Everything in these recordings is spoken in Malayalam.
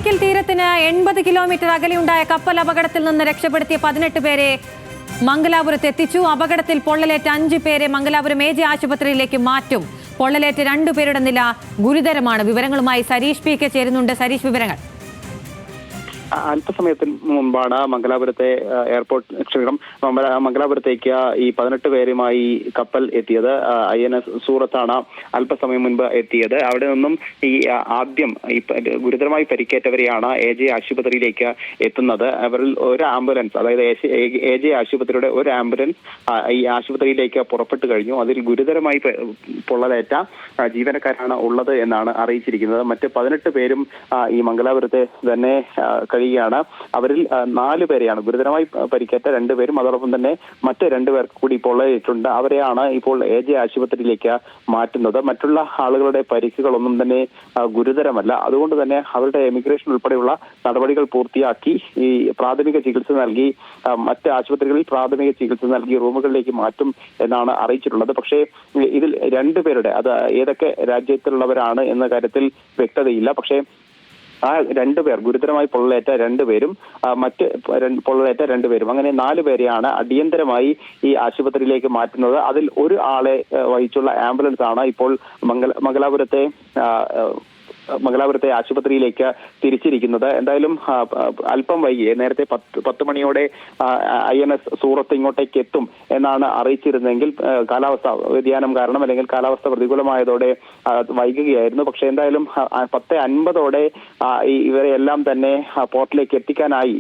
അഴീക്കൽ തീരത്തിന് 80 കിലോമീറ്റർ അകലെയുണ്ടായ കപ്പൽ അപകടത്തിൽ നിന്ന് രക്ഷപ്പെടുത്തിയ 18 പേരെ മംഗലാപുരത്ത് എത്തിച്ചു. അപകടത്തിൽ പൊള്ളലേറ്റ 5 പേരെ മംഗലാപുരം AJ ആശുപത്രിയിലേക്ക് മാറ്റും. പൊള്ളലേറ്റ 2 പേരുടെ നില ഗുരുതരമാണ്. വിവരങ്ങളുമായി സരീഷ് PK ചേരുന്നുണ്ട്. സരീഷ്, വിവരങ്ങൾ. അല്പസമയത്തിന് മുമ്പാണ് മംഗലാപുരത്തേക്ക് ഈ 18 പേരുമായി കപ്പൽ എത്തിയത്. INS സൂറത്താണ് അല്പസമയം മുൻപ് എത്തിയത്. അവിടെ നിന്നും ഈ ആദ്യം ഗുരുതരമായി പരിക്കേറ്റവരെയാണ് AJ ആശുപത്രിയിലേക്ക് എത്തുന്നത്. അവരിൽ ഒരു ആംബുലൻസ്, അതായത് AJ ആശുപത്രിയുടെ ഒരു ആംബുലൻസ് ഈ ആശുപത്രിയിലേക്ക് പുറപ്പെട്ടു കഴിഞ്ഞു. അതിൽ ഗുരുതരമായി പൊള്ളലേറ്റ ജീവനക്കാരാണ് ഉള്ളത് എന്നാണ് അറിയിച്ചിരിക്കുന്നത്. മറ്റ് 18 പേരും ഈ മംഗലാപുരത്തെ തന്നെ കഴിയുകയാണ്. അവരിൽ 4 പേരെയാണ് ഗുരുതരമായി പരിക്കേറ്റ 2 പേരും, അതോടൊപ്പം തന്നെ മറ്റ് 2 പേർക്ക് കൂടി പൊള്ളലേറ്റിട്ടുണ്ട്. അവരെയാണ് ഇപ്പോൾ AJ ആശുപത്രിയിലേക്ക് മാറ്റുന്നത്. മറ്റുള്ള ആളുകളുടെ പരിക്കുകളൊന്നും തന്നെ ഗുരുതരമല്ല. അതുകൊണ്ട് തന്നെ അവരുടെ എമിഗ്രേഷൻ ഉൾപ്പെടെയുള്ള നടപടികൾ പൂർത്തിയാക്കി ഈ പ്രാഥമിക ചികിത്സ നൽകി മറ്റ് ആശുപത്രികളിൽ പ്രാഥമിക ചികിത്സ നൽകി റൂമുകളിലേക്ക് മാറ്റും എന്നാണ് അറിയിച്ചിട്ടുള്ളത്. പക്ഷേ ഇതിൽ 2 പേരുടെ, അത് ഏതൊക്കെ രാജ്യത്തിലുള്ളവരാണ് എന്ന കാര്യത്തിൽ വ്യക്തതയില്ല. പക്ഷേ ആ 2 പേർ, ഗുരുതരമായി പൊള്ളലേറ്റ 2 പേരും മറ്റ് പൊള്ളലേറ്റ 2 പേരും, അങ്ങനെ 4 പേരെയാണ് അടിയന്തരമായി ഈ ആശുപത്രിയിലേക്ക് മാറ്റുന്നത്. അതിൽ ഒരു ആളെ വഹിച്ചുള്ള ആംബുലൻസ് ആണ് ഇപ്പോൾ മംഗലാപുരത്തെ ആശുപത്രിയിലേക്ക് തിരിച്ചിരിക്കുന്നത്. എന്തായാലും അല്പം വൈകി, നേരത്തെ 10 മണിയോടെ INS സൂറത്ത് ഇങ്ങോട്ടേക്ക് എത്തും എന്നാണ് അറിയിച്ചിരുന്നെങ്കിൽ കാലാവസ്ഥ വ്യതിയാനം കാരണം, അല്ലെങ്കിൽ കാലാവസ്ഥ പ്രതികൂലമായതോടെ വൈകുകയായിരുന്നു. പക്ഷെ എന്തായാലും 10:50 ഇവരെ എല്ലാം തന്നെ പോർട്ടിലേക്ക് എത്തിക്കാനായി,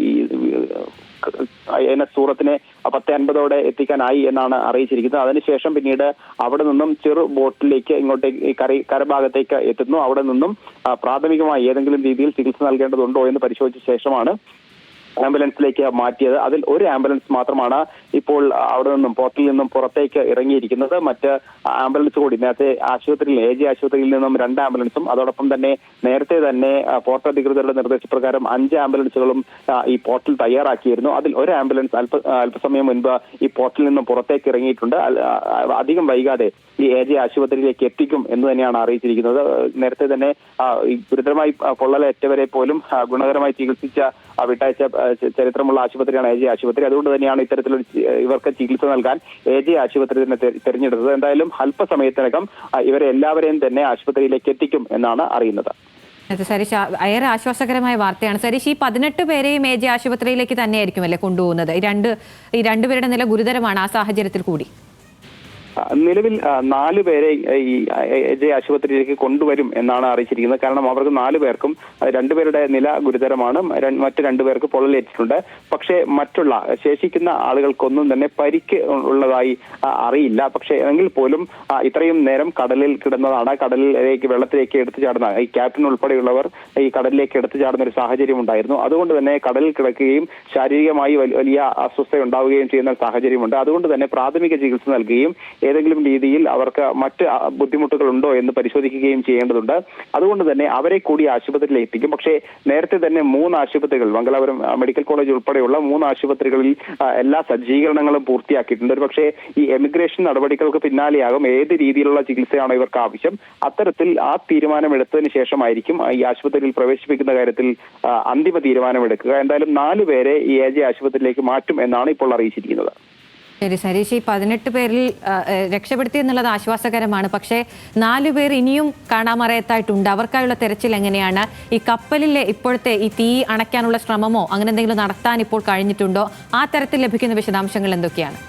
INS സൂറത്തിനെ 10:50 എത്തിക്കാനായി എന്നാണ് അറിയിച്ചിരിക്കുന്നത്. അതിനുശേഷം പിന്നീട് അവിടെ നിന്നും ചെറു ബോട്ടിലേക്ക് ഇങ്ങോട്ടേക്ക് കരഭാഗത്തേക്ക് എത്തുന്നു. അവിടെ നിന്നും പ്രാഥമികമായി ഏതെങ്കിലും രീതിയിൽ ചികിത്സ നൽകേണ്ടതുണ്ടോ എന്ന് പരിശോധിച്ച ശേഷമാണ് ആംബുലൻസിലേക്ക് മാറ്റിയത്. അതിൽ ഒരു ആംബുലൻസ് മാത്രമാണ് ഇപ്പോൾ അവിടെ നിന്നും പോർട്ടിൽ നിന്നും പുറത്തേക്ക് ഇറങ്ങിയിരിക്കുന്നത്. മറ്റ് ആംബുലൻസ് കൂടി നേരത്തെ AJ ആശുപത്രിയിൽ നിന്നും 2 ആംബുലൻസും, അതോടൊപ്പം തന്നെ നേരത്തെ തന്നെ പോർട്ട് അധികൃതരുടെ നിർദ്ദേശപ്രകാരം 5 ആംബുലൻസുകളും ഈ പോർട്ടിൽ തയ്യാറാക്കിയിരുന്നു. അതിൽ ഒരു ആംബുലൻസ് അല്പസമയം മുൻപ് ഈ പോർട്ടിൽ നിന്നും പുറത്തേക്ക് ഇറങ്ങിയിട്ടുണ്ട്. അധികം വൈകാതെ ഈ AJ ആശുപത്രിയിലേക്ക് എത്തിക്കും എന്ന് തന്നെയാണ് അറിയിച്ചിരിക്കുന്നത്. നേരത്തെ തന്നെ ഗുരുതരമായി പൊള്ളലേറ്റവരെ പോലും ഗുണകരമായി ചികിത്സിച്ച വിട്ടയച്ച ചരിത്രമുള്ള ആശുപത്രിയാണ് AJ ആശുപത്രി. അതുകൊണ്ട് തന്നെയാണ് ഇത്തരത്തിലൊരു ഇവർക്ക് ചികിത്സ നൽകാൻ AJ ആശുപത്രി തന്നെ തെരഞ്ഞെടുത്തത്. എന്തായാലും അല്പസമയത്തിനകം ഇവരെ എല്ലാവരെയും തന്നെ ആശുപത്രിയിലേക്ക് എത്തിക്കും എന്നാണ് അറിയുന്നത്. സരീഷ്, ഏറെ ആശ്വാസകരമായ വാർത്തയാണ്. സരീഷ്, ഈ 18 പേരെയും AJ ആശുപത്രിയിലേക്ക് തന്നെയായിരിക്കും അല്ലേ കൊണ്ടുപോകുന്നത്? ഈ 2 പേരുടെ നില ഗുരുതരമാണ്. ആ സാഹചര്യത്തിൽ കൂടി നിലവിൽ 4 പേരെ ഈ AJ ആശുപത്രിയിലേക്ക് കൊണ്ടുവരും എന്നാണ് അറിയിച്ചിരിക്കുന്നത്. കാരണം അവർക്ക് 4 പേർക്കും 2 പേരുടെ നില ഗുരുതരമാണ്, മറ്റ് 2 പേർക്ക് പൊള്ളലേറ്റിട്ടുണ്ട്. പക്ഷേ മറ്റുള്ള ശേഷിക്കുന്ന ആളുകൾക്കൊന്നും തന്നെ പരിക്ക് ഉള്ളതായി അറിയില്ല. പക്ഷേ എങ്കിൽ പോലും ഇത്രയും നേരം കടലിൽ കിടന്നതാണ്, വെള്ളത്തിലേക്ക് എടുത്തു ചാടുന്ന ഈ ക്യാപ്റ്റൻ ഉൾപ്പെടെയുള്ളവർ ഈ കടലിലേക്ക് എടുത്തു ചാടുന്ന ഒരു സാഹചര്യം ഉണ്ടായിരുന്നു. അതുകൊണ്ട് തന്നെ കടലിൽ കിടക്കുകയും ശാരീരികമായി വലിയ അസ്വസ്ഥത ഉണ്ടാവുകയും ചെയ്യുന്ന സാഹചര്യമുണ്ട്. അതുകൊണ്ട് തന്നെ പ്രാഥമിക ചികിത്സ നൽകുകയും ഏതെങ്കിലും രീതിയിൽ അവർക്ക് മറ്റ് ബുദ്ധിമുട്ടുകൾ ഉണ്ടോ എന്ന് പരിശോധിക്കുകയും ചെയ്യേണ്ടതുണ്ട്. അതുകൊണ്ട് തന്നെ അവരെ കൂടി ആശുപത്രിയിൽ എത്തിക്കും. പക്ഷേ നേരത്തെ തന്നെ 3 ആശുപത്രികൾ, മംഗലാപുരം മെഡിക്കൽ കോളേജ് ഉൾപ്പെടെയുള്ള 3 ആശുപത്രികളിൽ എല്ലാ സജ്ജീകരണങ്ങളും പൂർത്തിയാക്കിയിട്ടുണ്ട്. പക്ഷേ ഈ എമിഗ്രേഷൻ നടപടികൾക്ക് പിന്നാലെയാകും ഏത് രീതിയിലുള്ള ചികിത്സയാണോ ഇവർക്ക് ആവശ്യം. അത്തരത്തിൽ ആ തീരുമാനമെടുത്തതിന് ശേഷമായിരിക്കും ഈ ആശുപത്രിയിൽ പ്രവേശിപ്പിക്കുന്ന കാര്യത്തിൽ അന്തിമ തീരുമാനമെടുക്കുക. എന്തായാലും 4 പേരെ ഈ AJ ആശുപത്രിയിലേക്ക് മാറ്റും എന്നാണ് ഇപ്പോൾ അറിയിച്ചിരിക്കുന്നത്. ശരി സരീഷ്, ഈ 18 പേരിൽ രക്ഷപ്പെടുത്തി എന്നുള്ളത് ആശ്വാസകരമാണ്. പക്ഷേ 4 പേർ ഇനിയും കാണാമറയത്തായിട്ടുണ്ട്. അവർക്കായുള്ള തെരച്ചിൽ എങ്ങനെയാണ്? ഈ കപ്പലിലെ ഇപ്പോഴത്തെ ഈ തീ അണയ്ക്കാനുള്ള ശ്രമമോ അങ്ങനെ എന്തെങ്കിലും നടത്താൻ ഇപ്പോൾ കഴിഞ്ഞിട്ടുണ്ടോ? ആ തരത്തിൽ ലഭിക്കുന്ന വിശദാംശങ്ങൾ എന്തൊക്കെയാണ്?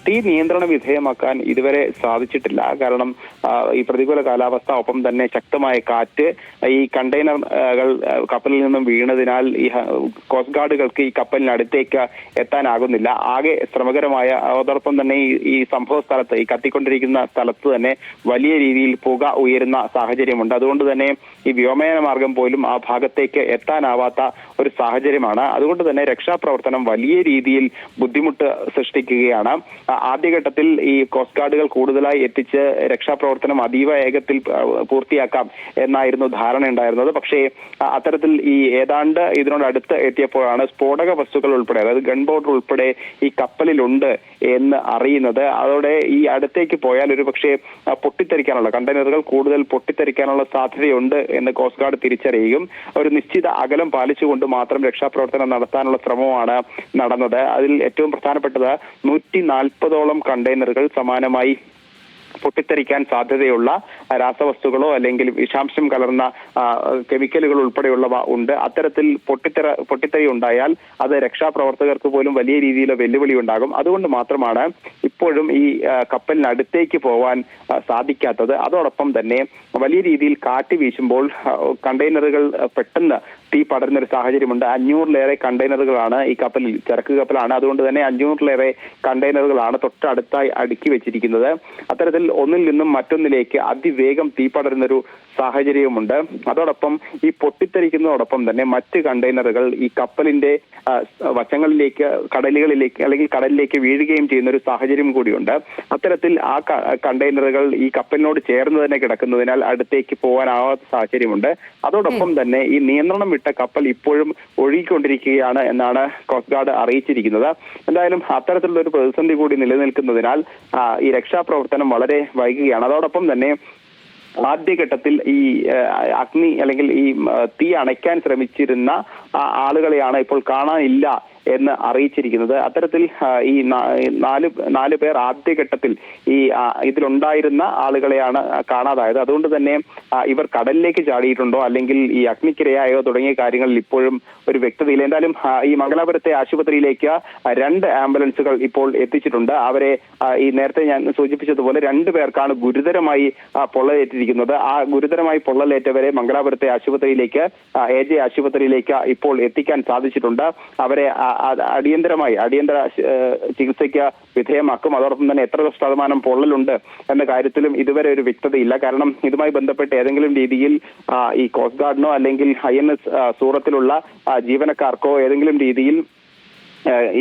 തീ നിയന്ത്രണ വിധേയമാക്കാൻ ഇതുവരെ സാധിച്ചിട്ടില്ല. കാരണം ഈ പ്രതികൂല കാലാവസ്ഥ, ഒപ്പം തന്നെ ശക്തമായ കാറ്റ്, ഈ കണ്ടെയ്നറുകൾ കപ്പലിൽ നിന്നും വീണതിനാൽ ഈ കോസ്റ്റ് ഗാർഡുകൾക്ക് ഈ കപ്പലിനടുത്തേക്ക് എത്താനാകുന്നില്ല. ആകെ ശ്രമകരമായ, അതോടൊപ്പം തന്നെ ഈ സംഭവ സ്ഥലത്ത്, ഈ കത്തിക്കൊണ്ടിരിക്കുന്ന സ്ഥലത്ത് തന്നെ വലിയ രീതിയിൽ പുക ഉയരുന്ന സാഹചര്യമുണ്ട്. അതുകൊണ്ട് തന്നെ ഈ വ്യോമയാന മാർഗം പോലും ആ ഭാഗത്തേക്ക് എത്താനാവാത്ത ഒരു സാഹചര്യമാണ്. അതുകൊണ്ട് തന്നെ രക്ഷാപ്രവർത്തനം വലിയ രീതിയിൽ ബുദ്ധിമുട്ട് സൃഷ്ടിക്കുകയാണ്. ആദ്യഘട്ടത്തിൽ ഈ കോസ്റ്റ് ഗാർഡുകൾ കൂടുതലായി എത്തിച്ച് രക്ഷാപ്രവർത്തനം അതീവ വേഗത്തിൽ പൂർത്തിയാക്കാം എന്നായിരുന്നു ധാരണ ഉണ്ടായിരുന്നത്. പക്ഷേ അത്തരത്തിൽ ഈ ഏതാണ്ട് ഇതിനോടടുത്ത് എത്തിയപ്പോഴാണ് സ്ഫോടക വസ്തുക്കൾ ഉൾപ്പെടെ, അതായത് ഗൺ പൗഡർ ഉൾപ്പെടെ ഈ കപ്പലിലുണ്ട് എന്ന് അറിയുന്നത്. അതോടെ ഈ അടുത്തേക്ക് പോയാൽ ഒരു പക്ഷേ പൊട്ടിത്തെറിക്കാനുള്ള കണ്ടെയ്നറുകൾ കൂടുതൽ പൊട്ടിത്തെറിക്കാനുള്ള സാധ്യതയുണ്ട് എന്ന് കോസ്റ്റ് ഗാർഡ് തിരിച്ചറിയുകയും ഒരു നിശ്ചിത അകലം പാലിച്ചുകൊണ്ട് മാത്രം രക്ഷാപ്രവർത്തനം നടത്താനുള്ള ശ്രമമാണ് നടന്നത്. അതിൽ ഏറ്റവും പ്രധാനപ്പെട്ടത് 140ഓളം കണ്ടെയ്നറുകൾ സമാനമായി പൊട്ടിത്തെറിക്കാൻ സാധ്യതയുള്ള രാസവസ്തുക്കളോ അല്ലെങ്കിൽ വിഷാംശം കലർന്ന കെമിക്കലുകൾ ഉൾപ്പെടെയുള്ളവ ഉണ്ട്. അത്തരത്തിൽ പൊട്ടിത്തെറി ഉണ്ടായാൽ അത് രക്ഷാപ്രവർത്തകർക്ക് പോലും വലിയ രീതിയിലുള്ള വെല്ലുവിളി ഉണ്ടാകും. അതുകൊണ്ട് മാത്രമാണ് ഇപ്പോഴും ഈ കപ്പലിനടുത്തേക്ക് പോവാൻ സാധിക്കാത്തത്. അതോടൊപ്പം തന്നെ വലിയ രീതിയിൽ കാറ്റ് വീശുമ്പോൾ കണ്ടെയ്നറുകൾ പെട്ടെന്ന് തീ പടരുന്നൊരു സാഹചര്യമുണ്ട്. 500-ലേറെ കണ്ടെയ്നറുകളാണ് ഈ കപ്പലിൽ, ചരക്ക് കപ്പലാണ്. അതുകൊണ്ട് തന്നെ 500-ലേറെ കണ്ടെയ്നറുകളാണ് തൊട്ടടുത്തായി അടുക്കി വെച്ചിരിക്കുന്നത്. അത്തരത്തിൽ ഒന്നിൽ നിന്നും മറ്റൊന്നിലേക്ക് അതിവേഗം തീ പടരുന്നൊരു സാഹചര്യവുമുണ്ട്. അതോടൊപ്പം ഈ പൊട്ടിത്തെറിക്കുന്നതോടൊപ്പം തന്നെ മറ്റ് കണ്ടെയ്നറുകൾ ഈ കപ്പലിന്റെ വശങ്ങളിലേക്ക്, കടലുകളിലേക്ക് അല്ലെങ്കിൽ കടലിലേക്ക് വീഴുകയും ചെയ്യുന്ന ഒരു സാഹചര്യം കൂടിയുണ്ട്. അത്തരത്തിൽ ആ കണ്ടെയ്നറുകൾ ഈ കപ്പലിനോട് ചേർന്ന് തന്നെ കിടക്കുന്നതിനാൽ അടുത്തേക്ക് പോകാനാവാത്ത സാഹചര്യമുണ്ട്. അതോടൊപ്പം തന്നെ ഈ നിയന്ത്രണം വിട്ട കപ്പൽ ഇപ്പോഴും ഒഴുകിക്കൊണ്ടിരിക്കുകയാണ് എന്നാണ് കോസ്റ്റ് ഗാർഡ് അറിയിച്ചിരിക്കുന്നത്. എന്തായാലും അത്തരത്തിലുള്ള ഒരു പ്രതിസന്ധി കൂടി നിലനിൽക്കുന്നതിനാൽ ഈ രക്ഷാപ്രവർത്തനം വളരെ വൈകുകയാണ്. അതോടൊപ്പം തന്നെ ആദ്യഘട്ടത്തിൽ ഈ അഗ്നി അല്ലെങ്കിൽ ഈ തീ അണയ്ക്കാൻ ശ്രമിച്ചിരുന്ന ആളുകളെയാണ് ഇപ്പോൾ കാണാനില്ല എന്ന് അറിയിച്ചിരിക്കുന്നത്. അത്തരത്തിൽ ഈ നാല് പേർ ആദ്യഘട്ടത്തിൽ ഈ ഇതിലുണ്ടായിരുന്ന ആളുകളെയാണ് കാണാതായത്. അതുകൊണ്ട് തന്നെ ഇവർ കടലിലേക്ക് ചാടിയിട്ടുണ്ടോ അല്ലെങ്കിൽ ഈ അഗ്നിക്കിരയായോ തുടങ്ങിയ കാര്യങ്ങളിൽ ഇപ്പോഴും ഒരു വ്യക്തതയില്ല. എന്തായാലും ഈ മംഗലാപുരത്തെ ആശുപത്രിയിലേക്ക് 2 ആംബുലൻസുകൾ ഇപ്പോൾ എത്തിച്ചിട്ടുണ്ട്. അവരെ ഈ നേരത്തെ ഞാൻ സൂചിപ്പിച്ചതുപോലെ 2 പേർക്കാണ് ഗുരുതരമായി പൊള്ളലേറ്റിരിക്കുന്നത്. ആ ഗുരുതരമായി പൊള്ളലേറ്റവരെ മംഗലാപുരത്തെ ആശുപത്രിയിലേക്ക്, AJ ആശുപത്രിയിലേക്ക് ഇപ്പോൾ എത്തിക്കാൻ സാധിച്ചിട്ടുണ്ട്. അവരെ അടിയന്തര ചികിത്സയ്ക്ക് വിധേയമാക്കും. അതോടൊപ്പം തന്നെ എത്ര ശതമാനം പൊള്ളലുണ്ട് എന്ന കാര്യത്തിലും ഇതുവരെ ഒരു വ്യക്തതയില്ല. കാരണം ഇതുമായി ബന്ധപ്പെട്ട് ഏതെങ്കിലും രീതിയിൽ ഈ കോസ്റ്റ് ഗാർഡിനോ അല്ലെങ്കിൽ INS സൂറത്തിലുള്ള ജീവനക്കാർക്കോ ഏതെങ്കിലും രീതിയിൽ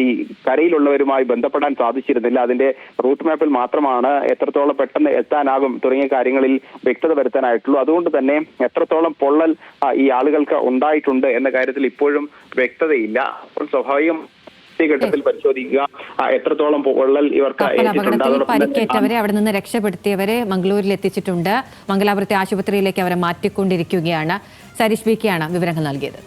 ഈ കരയിലുള്ളവരുമായി ബന്ധപ്പെടാൻ സാധിച്ചിരുന്നില്ല. അതിന്റെ റൂട്ട് മാപ്പിൽ മാത്രമാണ് എത്രത്തോളം പെട്ടെന്ന് എത്താനാകും തുടങ്ങിയ കാര്യങ്ങളിൽ വ്യക്തത വരുത്താനായിട്ടുള്ളൂ. അതുകൊണ്ട് തന്നെ എത്രത്തോളം പൊള്ളൽ ഈ ആളുകൾക്ക് ഉണ്ടായിട്ടുണ്ട് എന്ന കാര്യത്തിൽ ഇപ്പോഴും വ്യക്തതയില്ല. അപ്പോൾ സ്വാഭാവികം ഘട്ടത്തിൽ പരിശോധിക്കുക എത്രത്തോളം പൊള്ളൽ ഇവർക്ക് പരിക്കേറ്റവരെ അവിടെ നിന്ന് രക്ഷപ്പെടുത്തിയവരെ മംഗളൂരിൽ എത്തിച്ചിട്ടുണ്ട്. മംഗലാപുരത്തെ ആശുപത്രിയിലേക്ക് അവരെ മാറ്റിക്കൊണ്ടിരിക്കുകയാണ്. സരീഷ് ബി കെയാണ് വിവരങ്ങൾ നൽകിയത്.